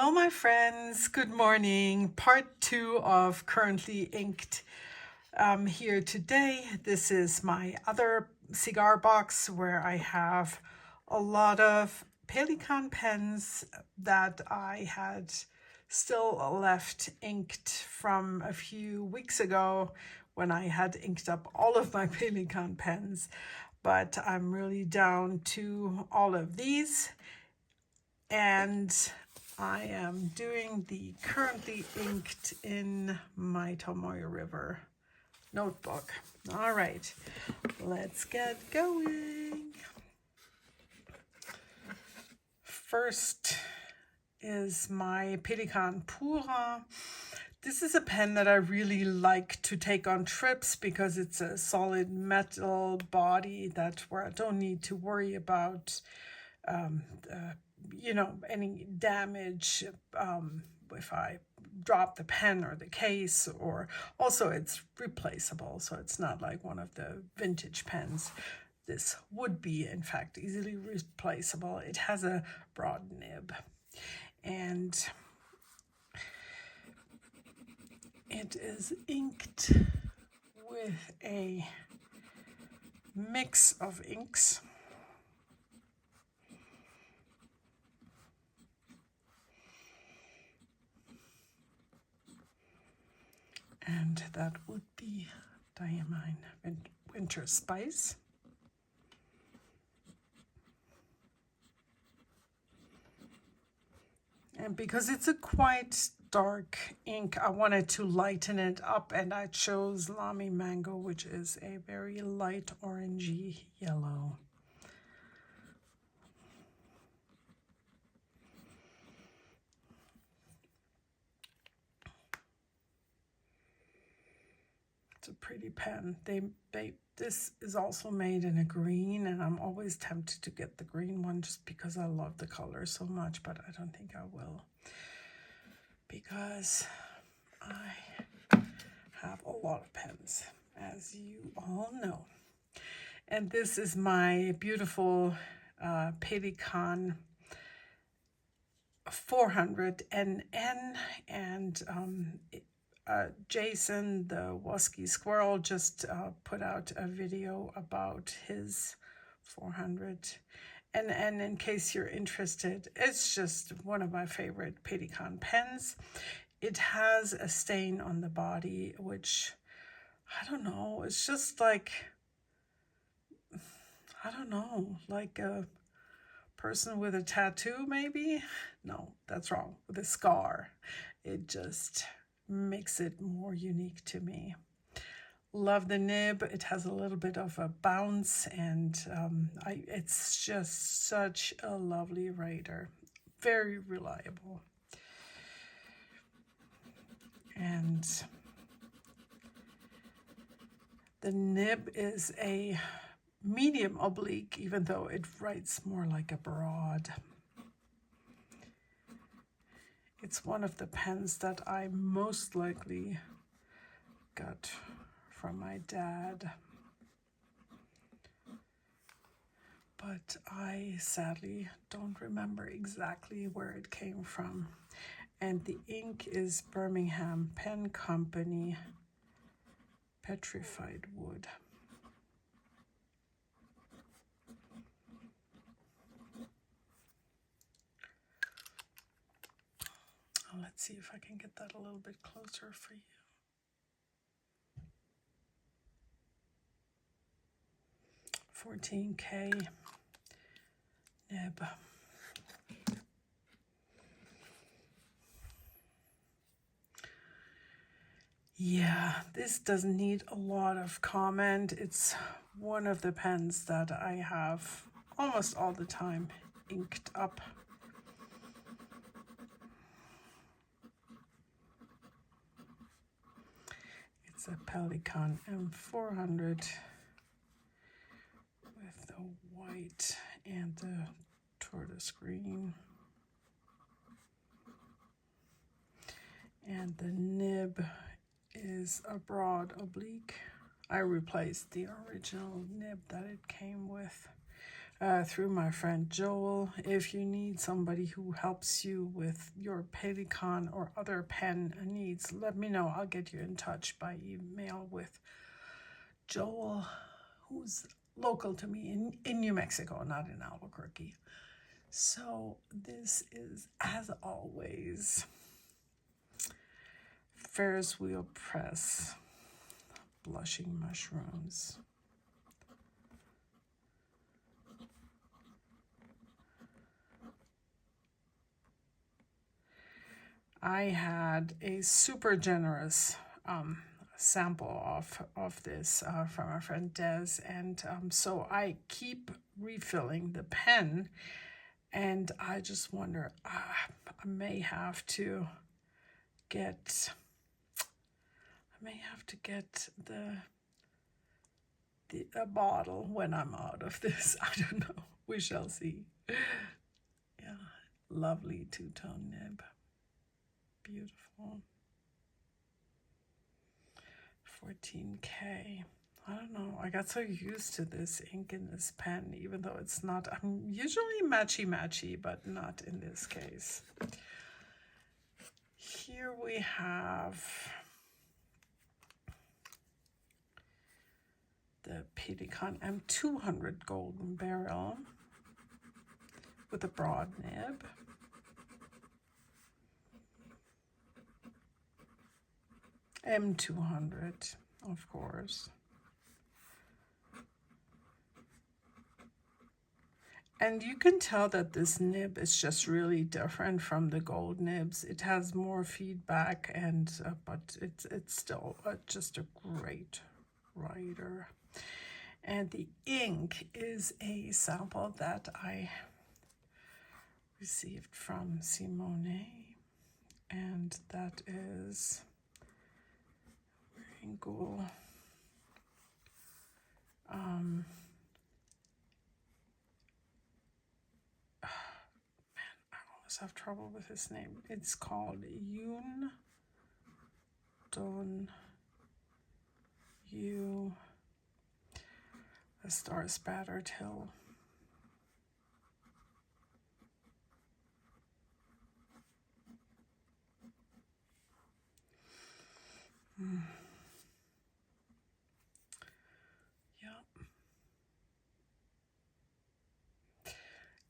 Hello, my friends. Good morning. Part 2 of Currently Inked here today. This is my other cigar box where I have a lot of Pelican pens that I had still left inked from a few weeks ago when I had inked up all of my Pelican pens. But I'm really down to all of these. And I am doing the Currently Inked in my Tomoe River notebook. All right, let's get going. First is my Pelican M200. This is a pen that I really like to take on trips because it's a solid metal body where I don't need to worry about any damage if I drop the pen or the case, or also it's replaceable, so it's not like one of the vintage pens. This would be, in fact, easily replaceable. It has a broad nib, and it is inked with a mix of inks. And that would be Diamine Winter Spice. And because it's a quite dark ink, I wanted to lighten it up, and I chose Lamy Mango, which is a very light orangey yellow. It's a pretty pen. This is also made in a green, and I'm always tempted to get the green one just because I love the color so much, but I don't think I will, because I have a lot of pens, as you all know. And this is my beautiful Pelican 400 NN, and Jason, the Wasky Squirrel, just put out a video about his 400. And in case you're interested, it's just one of my favorite Pelican pens. It has a stain on the body, which, I don't know, it's just like, I don't know, like a person with a tattoo, maybe? No, that's wrong, with a scar. It just makes it more unique to me. Love the nib. It has a little bit of a bounce, and it's just such a lovely writer. Very reliable. And the nib is a medium oblique, even though it writes more like a broad. It's one of the pens that I most likely got from my dad, but I sadly don't remember exactly where it came from. And the ink is Birmingham Pen Company Petrified Wood. Let's see if I can get that a little bit closer for you. $14K nib. Yeah, this doesn't need a lot of comment. It's one of the pens that I have almost all the time inked up. It's a Pelican M400 with the white and the tortoise green. And the nib is a broad oblique. I replaced the original nib that it came with. through my friend Joel. If you need somebody who helps you with your Pelican or other pen needs, let me know. I'll get you in touch by email with Joel, who's local to me in New Mexico, not in Albuquerque. So this is, as always, Ferris wheel press, blushing mushrooms. I had a super generous sample of this from our friend Des, and so I keep refilling the pen, and I just wonder, I may have to get a bottle when I'm out of this. I don't know. We shall see. Yeah, lovely two-tone nib. Beautiful. 14K. I don't know. I got so used to this ink in this pen, even though it's not. I'm usually matchy, but not in this case. Here we have the Pelican M200 golden barrel with a broad nib. M200, of course. And you can tell that this nib is just really different from the gold nibs. It has more feedback, and but it's still just a great writer. And the ink is a sample that I received from Simone, and that is Wrinkle. Man, I always have trouble with his name. It's called Yoon Don Yu, the Star Spattered Hill.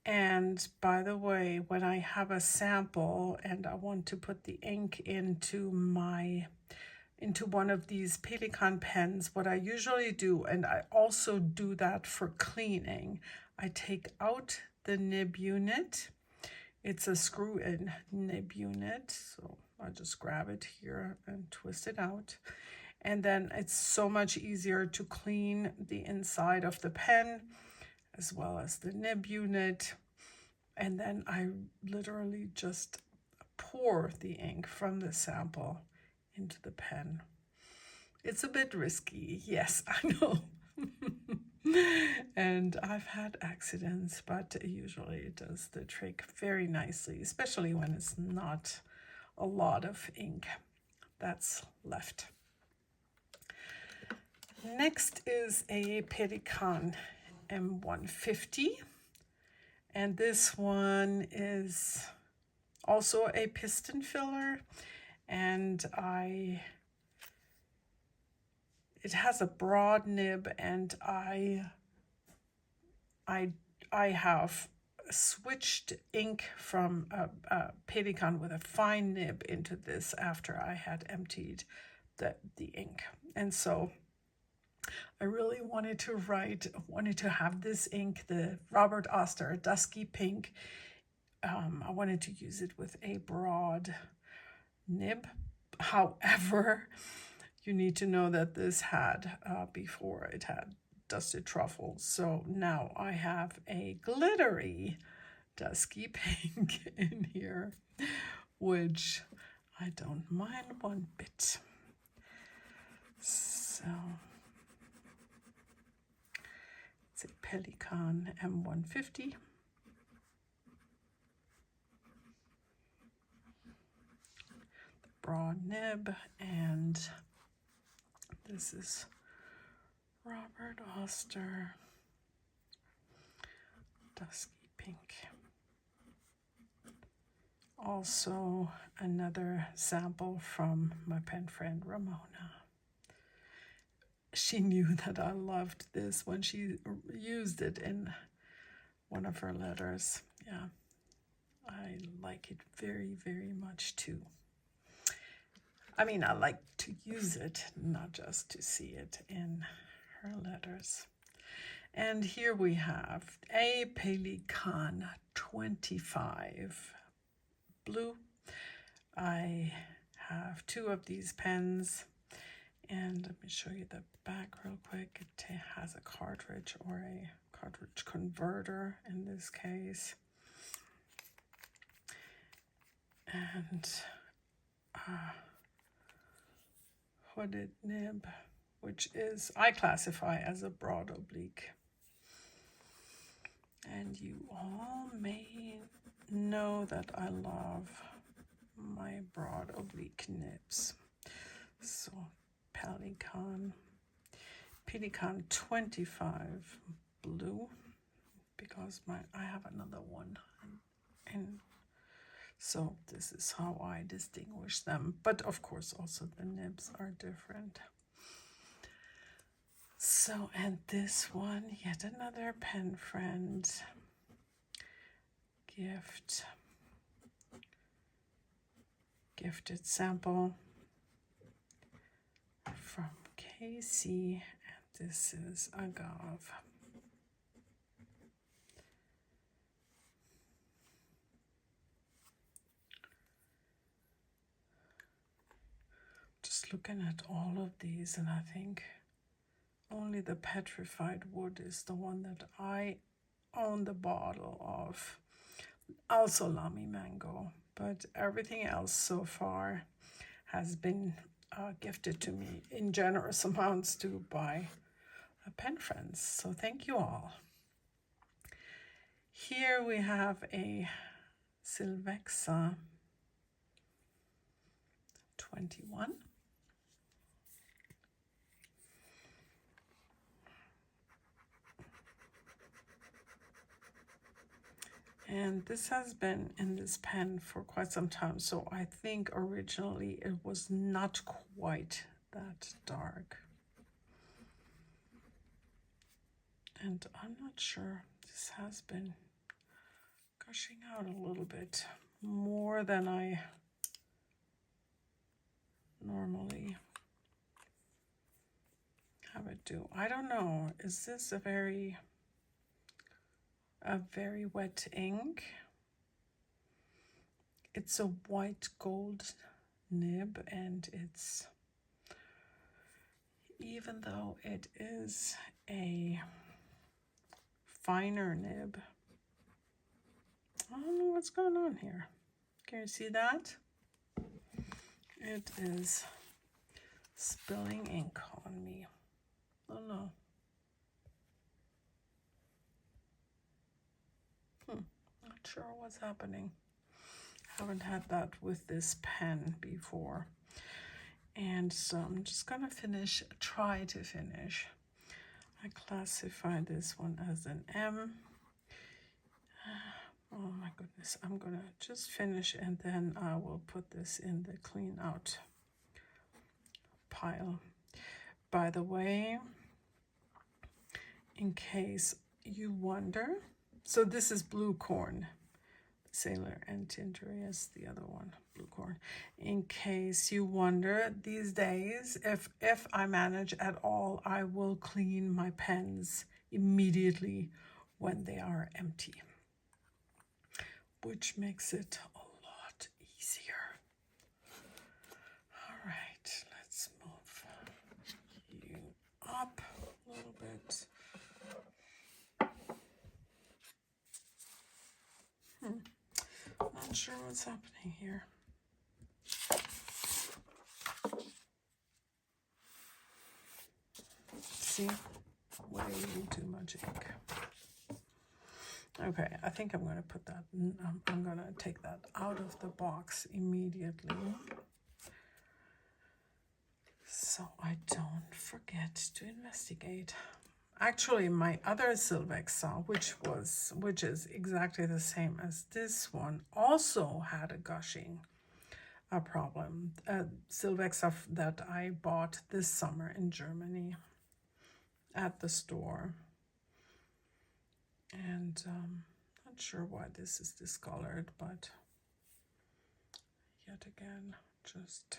And by the way, when I have a sample and I want to put the ink into one of these Pelican pens, what I usually do, and I also do that for cleaning, I take out the nib unit. It's a screw-in nib unit, so I just grab it here and twist it out. And then it's so much easier to clean the inside of the pen as well as the nib unit. And then I literally just pour the ink from the sample into the pen. It's a bit risky, yes, I know. And I've had accidents, but usually it does the trick very nicely, especially when it's not a lot of ink that's left. Next is a Pelican M150, and this one is also a piston filler, and it has a broad nib, and I have switched ink from a Pelican with a fine nib into this after I had emptied the ink. And so I really wanted to have this ink, the Robert Oster Dusky Pink. I wanted to use it with a broad nib. However, you need to know that this had, before it had dusted truffles. So now I have a glittery dusky pink in here, which I don't mind one bit. So it's a Pelican M150. The broad nib, and this is Robert Oster dusky pink. Also another sample from my pen friend Ramona. She knew that I loved this when she used it in one of her letters. Yeah, I like it very, very much too. I mean, I like to use it, not just to see it in her letters. And here we have a Pelican 25 blue. I have two of these pens, and let me show you the back real quick. It has a cartridge, or a cartridge converter in this case. And hooded nib, which is, I classify as a broad oblique. And you all may know that I love my broad oblique nibs. So Pelican 25 blue, because I have another one, and so this is how I distinguish them. But of course also the nibs are different. So, and this one, yet another pen friend gifted sample from Casey, and this is Agave. Just looking at all of these, and I think only the petrified wood is the one that I own the bottle of. Also Lamy Mango, but everything else so far has been gifted to me in generous amounts too by pen friends. So thank you all. Here we have a Silvexa 21. And this has been in this pen for quite some time, so I think originally it was not quite that dark. And I'm not sure, this has been gushing out a little bit more than I normally have it do. I don't know, is this a very wet ink? It's a white gold nib, and it's, even though it is a finer nib, I don't know what's going on here. Can you see that? It is spilling ink on me. Oh no. Not sure what's happening. Haven't had that with this pen before. And so I'm just gonna try to finish. I classify this one as an M. Oh my goodness, I'm gonna just finish, and then I will put this in the clean out pile. By the way, in case you wonder, so this is Blue Corn, Sailor, and Tintory is the other one, Blue Corn. In case you wonder, these days, if I manage at all, I will clean my pens immediately when they are empty, which makes it a lot easier. All right, let's move you up a little bit. Not sure what's happening here. See, way too much ink. Okay, I think I'm going to put that, I'm going to take that out of the box immediately, so I don't forget to investigate Actually, my other Silvexa, which is exactly the same as this one, also had a gushing problem. Silvexa that I bought this summer in Germany at the store. And not sure why this is discolored, but yet again, just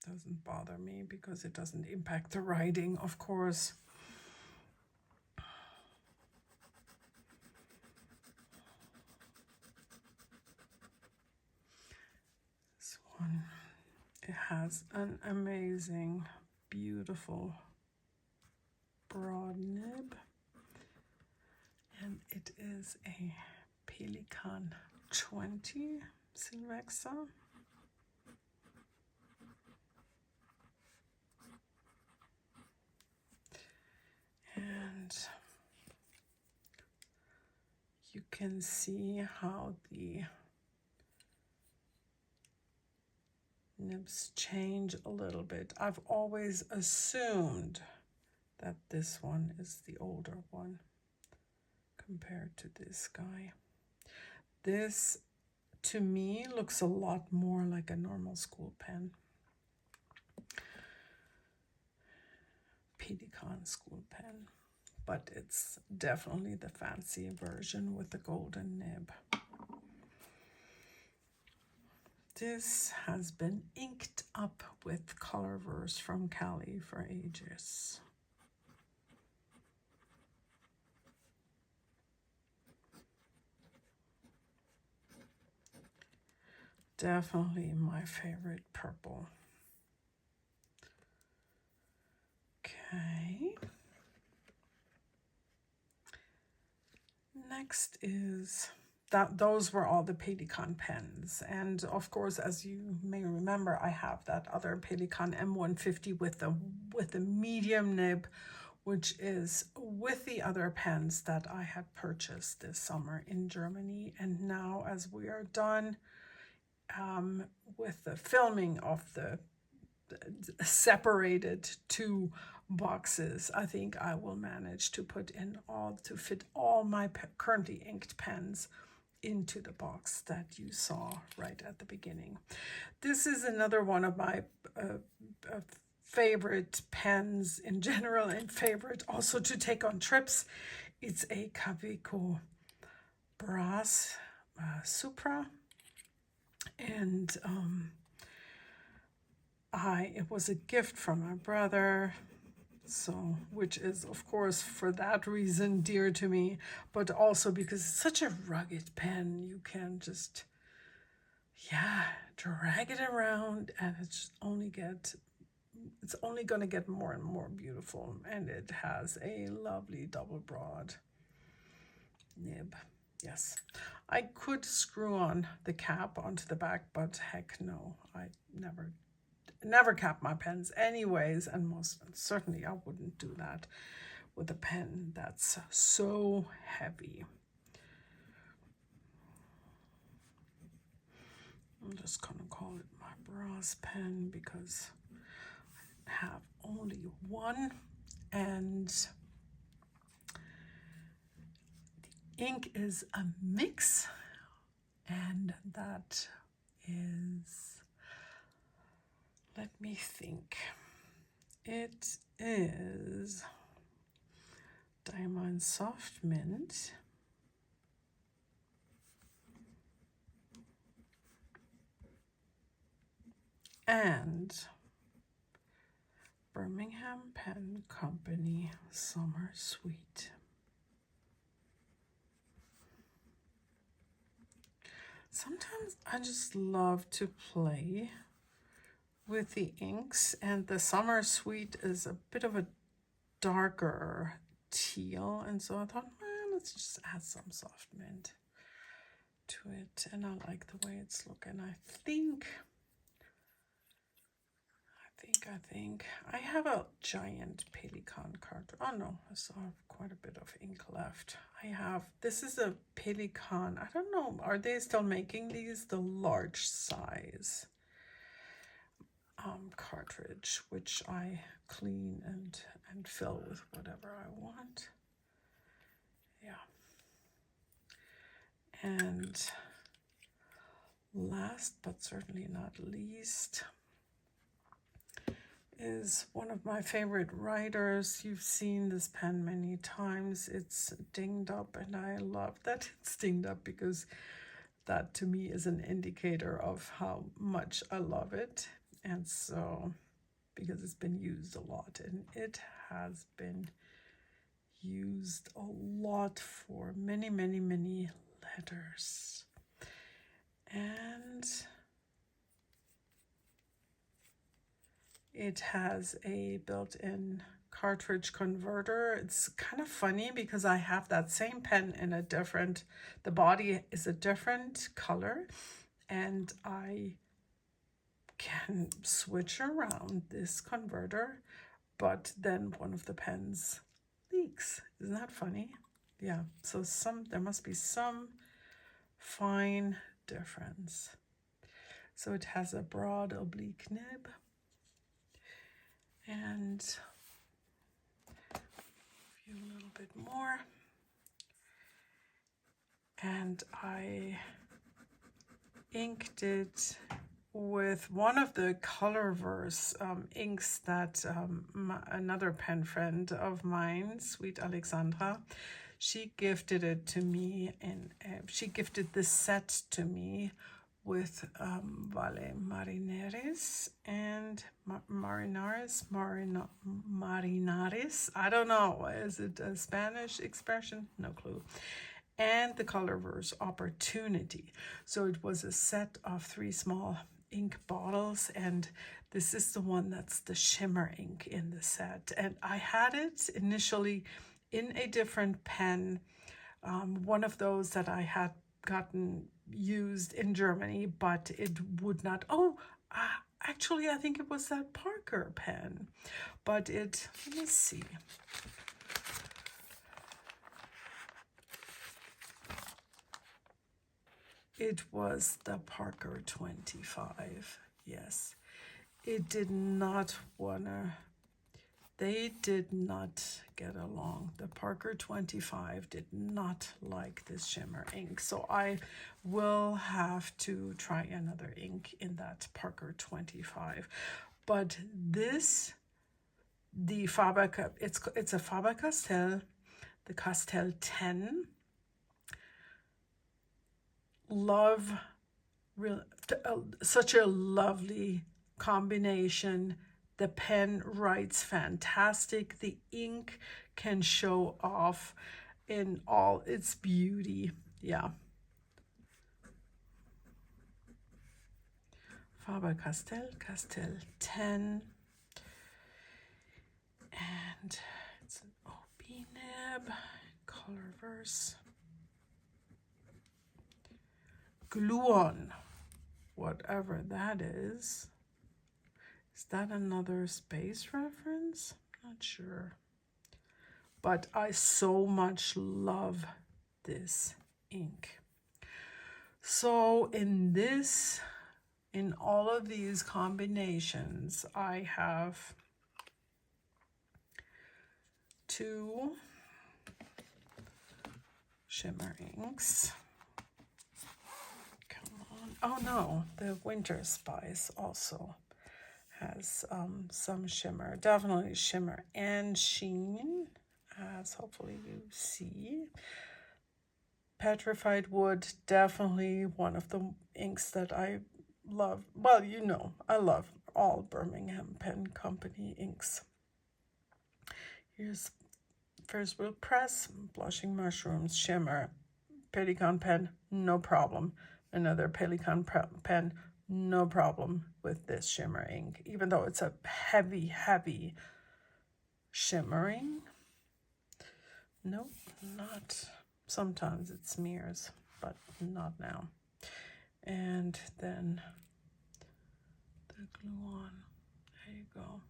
doesn't bother me because it doesn't impact the riding, of course. This one, it has an amazing, beautiful broad nib, and it is a Pelican 20 Silvexa. And you can see how the nibs change a little bit. I've always assumed that this one is the older one compared to this guy. This, to me, looks a lot more like a normal school pen. Pelican school pen, but it's definitely the fancy version with the golden nib. This has been inked up with Colorverse from Cali for ages. Definitely my favorite purple. Okay. Next is that those were all the Pelican pens. And of course, as you may remember, I have that other Pelican M150 with the medium nib, which is with the other pens that I had purchased this summer in Germany. And now, as we are done with the filming of the separated two boxes, I think I will manage to fit all my currently inked pens into the box that you saw right at the beginning. This is another one of my favorite pens in general, and favorite also to take on trips. It's a Kaweco Brass Supra, and it was a gift from my brother, so which is of course for that reason dear to me, but also because it's such a rugged pen. You can just drag it around, and it's only going to get more and more beautiful. And it has a lovely double broad nib. Yes, I could screw on the cap onto the back, but heck no, I never cap my pens anyways, and most certainly I wouldn't do that with a pen that's so heavy. I'm just gonna call it my brass pen because I have only one, and the ink is a mix, and that is, let me think, it is Diamond Soft Mint, and Birmingham Pen Company Summer Sweet. Sometimes I just love to play with the inks, and the Summer Sweet is a bit of a darker teal, and so I thought, well, let's just add some soft mint to it, and I like the way it's looking. I think I have a giant Pelican cartridge. Oh no, I still have quite a bit of ink left. This is a Pelican, I don't know, are they still making these? The large size cartridge, which I clean and fill with whatever I want. And last but certainly not least is one of my favorite writers. You've seen this pen many times. It's dinged up, and I love that it's dinged up because that to me is an indicator of how much I love it. And so, because it's been used a lot, and it has been used a lot for many, many, many letters. And it has a built-in cartridge converter. It's kind of funny because I have that same pen in a different, the body is a different color, and I can switch around this converter, but then one of the pens leaks. Isn't that funny? Yeah, so there must be some fine difference. So it has a broad oblique nib, and a little bit more, and I inked it with one of the Colorverse inks that another pen friend of mine, Sweet Alexandra, she gifted it to me, and she gifted this set to me with Vale Marinaris and Marinaris. I don't know. Is it a Spanish expression? No clue. And the Colorverse Opportunity. So it was a set of 3 small ink bottles, and this is the one that's the shimmer ink in the set. And I had it initially in a different pen, one of those that I had gotten used in Germany, but it would not. Actually, I think it was that Parker pen, but let me see. It was the Parker 25. Yes, it did not they did not get along. The Parker 25 did not like this shimmer ink. So I will have to try another ink in that Parker 25. But this, the Faber, it's a Faber-Castell, the Castell 10. Love, such a lovely combination. The pen writes fantastic. The ink can show off in all its beauty. Yeah. Faber-Castell, Castell 10. And it's an OB nib, Colorverse. Gluon, whatever that is. Is that another space reference? Not sure. But I so much love this ink. So in all of these combinations, I have 2 shimmer inks. Come on. Oh no, the Winter Spice also has some shimmer, definitely shimmer and sheen, as hopefully you see. Petrified Wood, definitely one of the inks that I love. Well, you know, I love all Birmingham Pen Company inks. Here's First Wheel Press, Blushing Mushrooms, shimmer. Pelican pen, no problem. Another Pelican pen, no problem with this shimmer ink, even though it's a heavy, heavy shimmering. Nope, not. Sometimes it smears, but not now. And then the Gluon. There you go.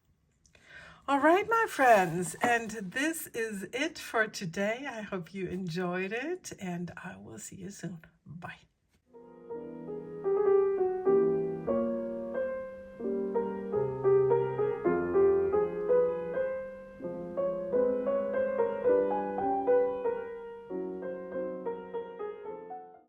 All right, my friends, and this is it for today. I hope you enjoyed it, and I will see you soon. Bye.